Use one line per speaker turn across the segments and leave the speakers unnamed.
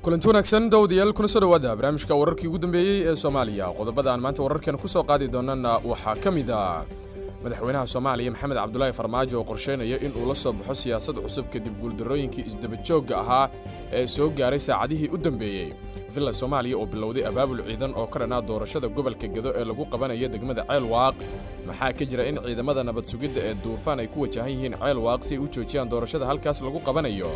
kulanti wanaagsan dawadayaal kuna soo dhawaada barnaamijka wararkii ugu dambeeyay ee Soomaaliya qodobada aan maanta wararkan ku soo qaadi doonana waxa kamid ah madaxweynaha Soomaaliya Maxamed Cabdullaahi Farmaajo oo qorsheynaya in uu la soo baxo siyaasad cusub kadib guuldarooyinkii isdaba joogga ahaa ee soo gaaray saacadihii u dambeeyay villa Soomaaliya oo bilowday abaabul ciidan oo ka dhanaa doorashada gobolka Gedo ee lagu qabanayo degmada Ceelwaaq maxaa ka jira in ciidamada nabad sugidda ee Duufaan ay ku wajahan yihiin Ceelwaaq si ay u joojiyaan doorashada halkaas lagu qabanayo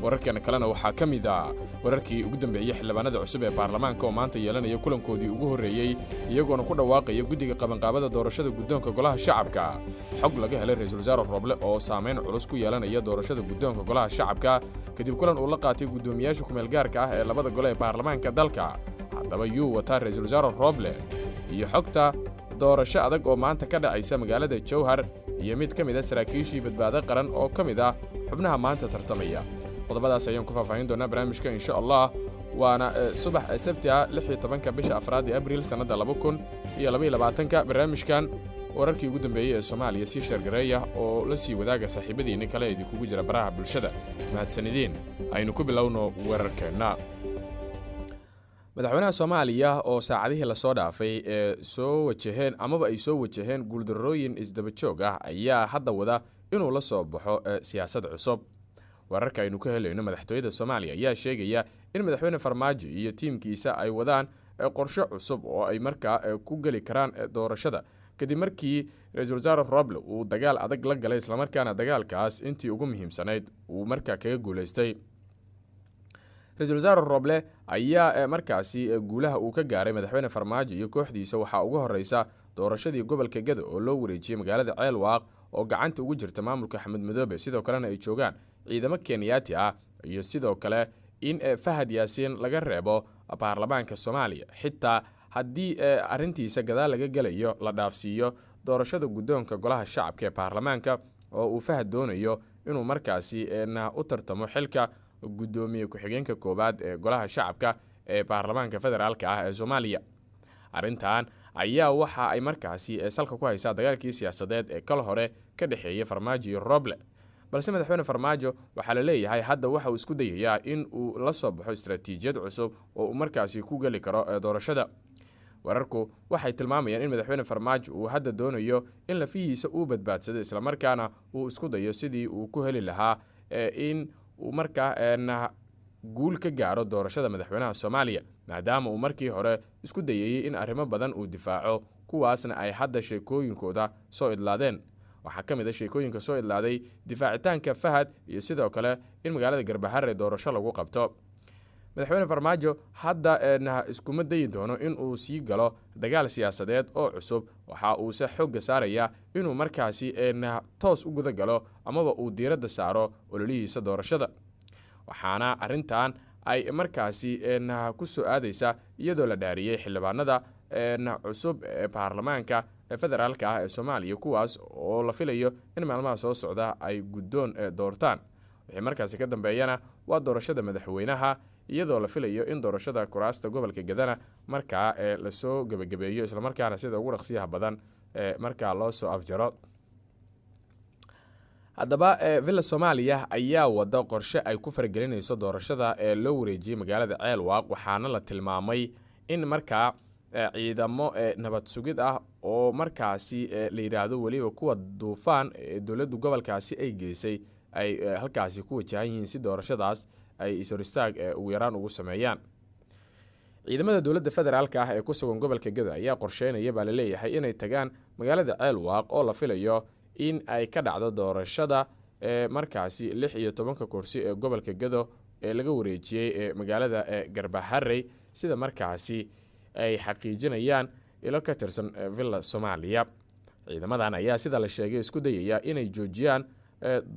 wararkan kalena waxaa kamid ah wararkii ugu dambeeyay xildhibaanada cusub ee baarlamaanka oo maanta yeelanaya kulankoodii ugu horeeyay iyagoona ku dhawaaqaya guddiga qabanqaabada doorashada guddoonka golaha shacabka xog laga helay ra'iisul wasaare Roble oo saameyn culus ku yeelanaya doorashada guddoonka golaha shacabka kadib kulan uu la qaatay guddoomiyaasha ku meel gaarka ah ee labada gole ee baarlamaanka dalka haddaba yuu wataa ra'iisul wasaare Roble iyo xogta doorasho adag oo maanta ka dhacaysa magaalada Jowhar iyo mid kamid ah saraakiishii badbaado qaran oo kamid ah xubnaha maanta tartamaya qodobadaas ayaan ku faahfaahin doonaa barnaamijka insha Allah waana subax sabti 16 bisha afraad ee Abriil sanada 2022 barnaamijkan wararkii ugu dambeeyay ee Soomaaliya si shargareeya oo la sii wadaaga saaxiibadiina kale ee kugu jira baraha bulshada mahadsanideen aynu ku bilowno wararkeena madaxweynaha Soomaaliya oo saacadihii la soo dhaafay ee soo wajaheen amaba ay soo wajaheen guuldarrooyin isdaba joog ah ayaa hadda wada inuu la soo baxo siyaasad cusub wararka aynu ka helayno madaxtooyada Soomaaliya ayaa sheegaya in madaxweyne Farmaajo iyo tiimkiisa ay wadaan qorshe cusub oo ay markaa ku gali karaan doorashada kadib markii ra'iisul wasaare Roble uu dagaal adag la galay isla markaana dagaalkaas intii ugu muhiimsanayd uu markaa kaga guuleystay ra'iisul wasaare Roble ayaa markaasi guulaha uu ka gaaray madaxweyne Farmaajo iyo kooxdiisa waxa ugu horeysa doorashadii gobolka Gedo oo loo wareejiyay magaalada Ceelwaaq oo gacanta ugu jirta maamulka Axmed Madoobe sidoo kalena ay joogaan ciidamo Kenyaati ah iyo sidoo kale in Fahad Yaasiin laga reebo baarlamaanka Soomaaliya xitaa haddii arintiisa gadaal laga galayo la dhaafsiiyo doorashada guddoonka golaha shacabka ee baarlamaanka oo uu Fahad doonayo inuu markaasi u tartamo xilka guddoomiye ku-xigeenka koobaad ee golaha shacabka ee baarlamaanka federaalka ah ee Soomaaliya arintan ayaa waxa ay markaasi salka ku haysaa dagaalkii siyaasadeed ee kala hore ka dhaxeeyay Farmaajo iyo Roble balse madaxweyne Farmaajo waxa la leeyahay hadda waxa uu isku dayayaa in uu la soo baxo istiraatiijiyad cusub oo uu markaasi ku gali karo doorashada wararku waxay tilmaamayaan in madaxweyne Farmaajo uu hadda doonayo in lafihiisa uu badbaadsado isla markaana uu isku dayo sidii uu ku heli lahaa in uu markaa guul ka gaaro doorashada madaxweynaha Soomaaliya maadaama uu markii hore isku dayay in arrimo badan uu difaaco kuwaasna ay hadda sheekooyinkooda soo idlaadeen waxa kamid ah sheekooyinka soo idlaaday difaacitaanka Fahad iyo sidoo kale in magaalada Garbahare doorasho lagu qabto madaxweyne Farmaajo hadda iskuma dayi doono in uu sii galo dagaal siyaasadeed oo cusub waxa uu se xoog saaraya inuu markaasi toos u guda galo amaba uu diiradda saaro ololihiisa doorashada waxaana arintan ay markaasi ku soo aadaysa iyadoo la dhaariyay xildhibaanada cusub ee baarlamaanka federaalka ah ee Soomaaliya kuwaas oo la filayo in maalmaha soo socda ay guddoon doortaan wixii markaasi ka dambeeyana waa doorashada madaxweynaha iyadoo la filayo in doorashada kuraasta gobolka Gedana markaa la soo gabagabeeyo isla markaana sida ugu dhaqsiyaha badan markaa loo soo afjaro haddaba villa Soomaaliya ayaa wada qorshe ay ku fargelinayso doorashada ee loo wareejiyay magaalada Ceelwaaq waxaana la tilmaamay in markaa ciidamo nabad sugid ah oo markaasi la yiraahdo waliba kuwa Duufaan dawladda gobolkaasi ay geysay ay halkaasi ku wajahan yihiin si doorashadaas ay isoristaag ugu yaraan ugu sameeyaan ciidamada dawladda federaalka ah ee ku sugan gobolka Gedo ayaa qorsheynaya baa la leeyahay inay tagaan magaalada Ceelwaaq oo la filayo in ay ka dhacdo doorashada markaasi 16 kursi ee gobolka Gedo ee laga wareejiyay magaalada Garbahare sida markaasi ay xaqiijinayaan ilo ka tirsan villa Soomaaliya ciidamadan ayaa sida la sheegay isku dayaya inay joojiyaan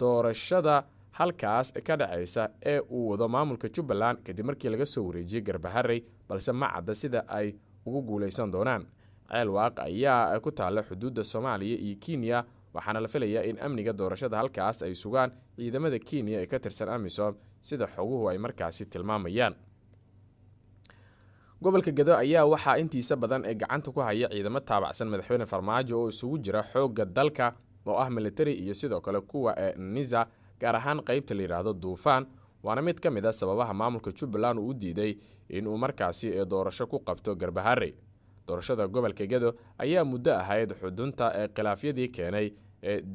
doorashada halkaas ka dhacaysa ee uu wado maamulka Jubbaland kadib markii laga soo wareejiyay Garbahare balse ma cadda sida ay ugu guuleysan doonaan Ceelwaaq ayaa ku taala xuduudda Soomaaliya iyo Kenya waxaana la filayaa in amniga doorashada halkaas ay sugaan ciidamada Kenya ee ka tirsan AMISOM sida xoguhu ay markaasi tilmaamayaan gobolka Gedo ayaa waxa intiisa badan ee gacanta ku haya ciidamo taabacsan madaxweyne Farmaajo oo isugu jira xoogga dalka oo ah military iyo sidoo kale kuwa NISA gaar ahaan qaybta la yiraahdo Duufaan waana mid ka mid ah sababaha maamulka Jubbaland uu diiday in uu markaasi doorasho ku qabto Garbaharey. Doorashada gobolka Gedo ayaa muddo ahayd xudunta khilaafyadii keenay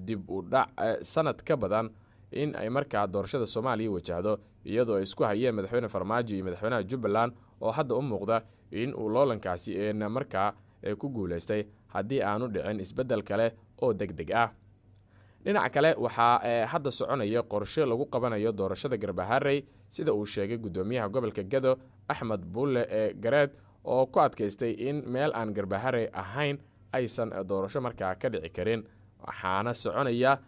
dib u dhac sanad ka badan in ay markaa doorashada Soomaaliya wajahdo, iyadoo ay isku hayeen madaxweyne Farmaajo iyo madaxweynaha Jubbaland oo hadda u muuqda in uu loolankaasi markaa ku guuleystay haddii aanu dhicin isbedel kale oo degdeg ah. dhinaca kale waxaa hadda soconaya qorshe lagu qabanayo doorashada Garbaharey sida uu sheegay gudoomiyaha gobolka Gedo Axmed Bulle Gareed oo ku adkaystay in meel aan Garbaharey ahayn aysan doorasho markaa ka dhici karin, waxaana soconaya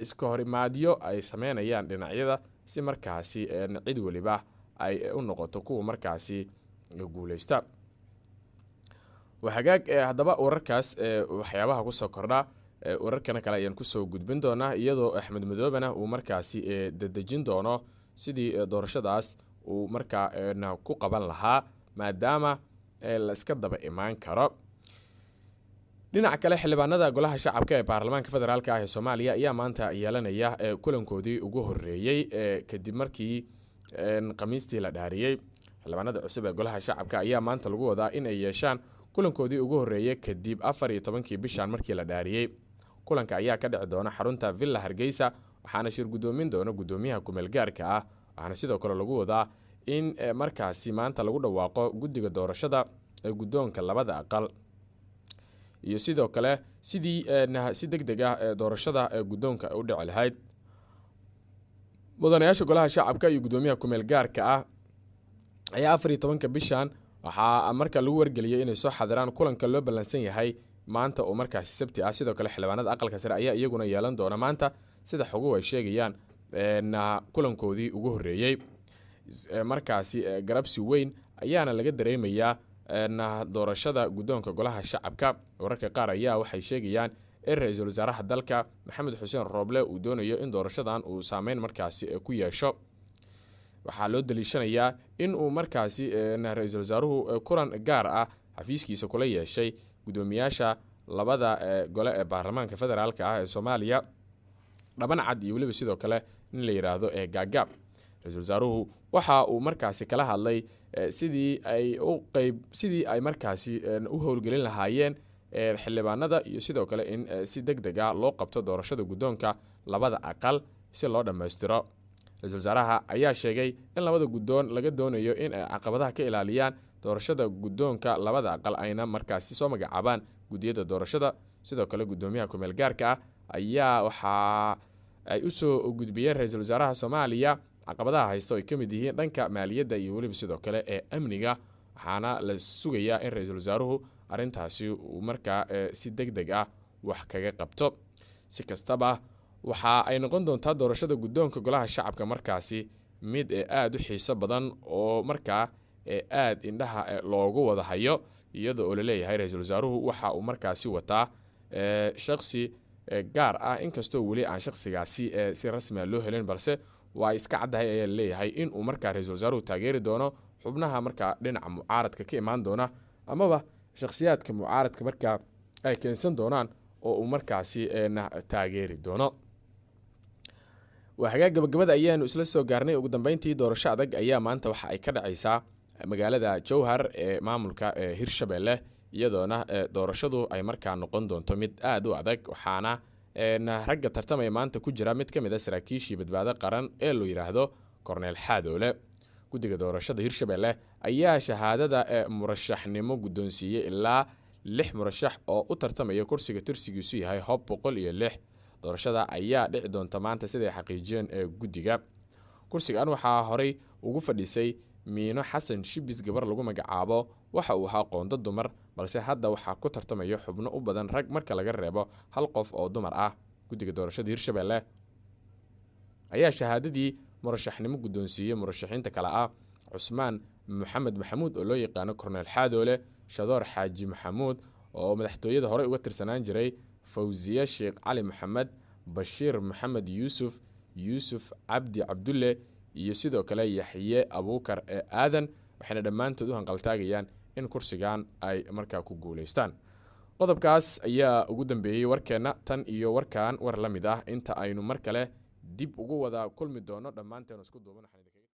iska horimaadyo ay sameynayaan dhinacyada si markaasi cid waliba ay u noqoto kuwa markaasi guuleysta. waxagaag haddaba wararkaas waxyaabaha ku soo kordha wararkana kale ayaan ku soo gudbin doonaa, iyadoo Axmed Madoobana uu markaasi dadejin doono sidii doorashadaas uu markaa ku qaban lahaa maadaama la iska daba imaan karo. dhinaca kale xildhibaanada golaha shacabka ee baarlamaanka federaalka ah ee Soomaaliya ayaa maanta yeelanaya kulankoodii ugu horeeyay kadib markii Khamiistii la dhaariyay. xildhibaanada cusub ee golaha shacabka ayaa maanta lagu wadaa in ay yeeshaan kulankoodii ugu horeeyay kadib 14 bishan markii la dhaariyay. kulanka ayaa ka dhici doona xarunta Villa Hargeysa, waxaana shir gudoomin doona gudoomiyaha kumeel gaarka ah, waxaana sidoo kale lagu wadaa in markaasi maanta lagu dhawaaqo guddiga doorashada ee gudoonka labada aqal iyo sidoo kale sidii si degdeg ah doorashada gudoonka u dhici lahayd. mudanayaasha golaha shacabka iyo gudoomiyaha kumeel gaarka ah ayaa 14 bishan waxaa marka lagu wargeliyay inay soo xadiraan kulanka loo balansan yahay maanta oo markaasi sabti ah. sidoo kale xildhibaanada aqalka sare ayaa iyaguna yeelan doona maanta sida xoguhu ay sheegayaan kulankoodii ugu horeeyay. markaasi garabsi weyn ayaana laga dareemayaa doorashada gudoonka golaha shacabka. wararka qaar ayaa waxay sheegayaan in ra'iisul wasaaraha dalka Maxamed Xuseen Rooble uu doonayo in doorashadan uu saameyn markaasi ku yeesho. waxaa loo daliishanayaa in uu markaasi ra'iisul wasaaruhu kulan gaar ah xafiiskiisa kula yeeshay gudoomiyaasha labada gole ee baarlamaanka federaalka ah ee Soomaaliya, dhaban cad iyo waliba sidoo kale in la yiraahdo gaagaab. ra'iisul wasaaruhu waxa uu markaasi kala hadlay sidii ay markaasi u howlgelin lahaayeen xildhibaanada iyo sidoo kale in si degdeg ah loo qabto doorashada gudoonka labada aqal si loo dhameystiro. ra'iisul wasaaraha ayaa sheegay in labada gudoon laga doonayo in ay caqabadaha ka ilaaliyaan doorashada gudoonka labada aqal ayna markaasi soo magacaabaan gudiyada doorashada. sidoo kale gudoomiyaha kumeel gaarka ah ayaa waxa ay u soo gudbiyeen ra'iisul wasaaraha Soomaaliya caqabadaha haysta oo ay kamid yihiin dhanka maaliyadda iyo waliba sidoo kale amniga, waxaana la sugayaa in ra'iisul wasaaruhu arintaasi uu markaa si degdeg ah wax kaga qabto. si kastaba waxa ay noqon doontaa doorashada gudoonka golaha shacabka markaasi mid aad u xiiso badan oo markaa aad indhaha loogu wada hayo, iyadoo oo la leeyahay ra'iisul wasaaruhu waxa uu markaasi wataa shakhsi gaar ah, inkastoo weli aan shakhsigaasi si rasmi ah loo helin, balse waa iska caddahay ayaa la leeyahay in uu markaa ra'iisul wasaaruhu taageeri doono xubnaha markaa dhinaca mucaaradka ka imaan doona amaba shakhsiyaadka mucaaradka markaa ay keensan doonaan oo uu markaasi taageeri doono. waxaga gabagabada ayaanu isla soo gaarnay. ugu dambeyntii doorasho adag ayaa maanta waxa ay ka dhacaysaa magaalada Jowhar ee maamulka Hirshabelle, iyadoona doorashadu ay markaa noqon doonto mid aad u adag, waxaana ragga tartamaya maanta ku jira mid kamid ah saraakiishii badbaado qaran ee loo yiraahdo Cornel Xaadoole. guddiga doorashada Hirshabelle ayaa shahaadada murashaxnimo gudoonsiiyay ilaa 6 murashax oo u tartamaya kursiga tirsigiisu yahay Hob 106. doorashada ayaa dhici doonta maanta sida ay xaqiijiyeen guddiga. kursigan waxaa horey ugu fadhisay Miino Xasan Shibis, gabar lagu magacaabo waxa uu ahaa qoonda dumar, balse hadda waxaa ku tartamaya xubno u badan rag marka laga reebo hal qof oo dumar ah. guddiga doorashada Hirshabelle ayaa shahaadadii murashaxnimo gudoonsiiyay murashaxiinta kale ah Cusmaan Maxamed Maxamuud oo loo yaqaan Cornel Xaadoole, Shadoor Xaaji Maxamuud oo madaxtooyada hore uga tirsanaan jiray, Fawziya Sheekh Cali Maxamed, Bashiir Maxamed Yuusuf Cabdi Cabdulle iyo sidoo kale Yaxye Abuukar Aadan, waxayna dhammaantood u hanqaltaagayaan in kursigan ay markaa ku guuleystaan. qodobkaas ayaa ugu dambeeyay warkeena tan iyo warkan war la mid ah inta aynu mar kale dib ugu wada kulmi doono dhammaanteen isku duuban.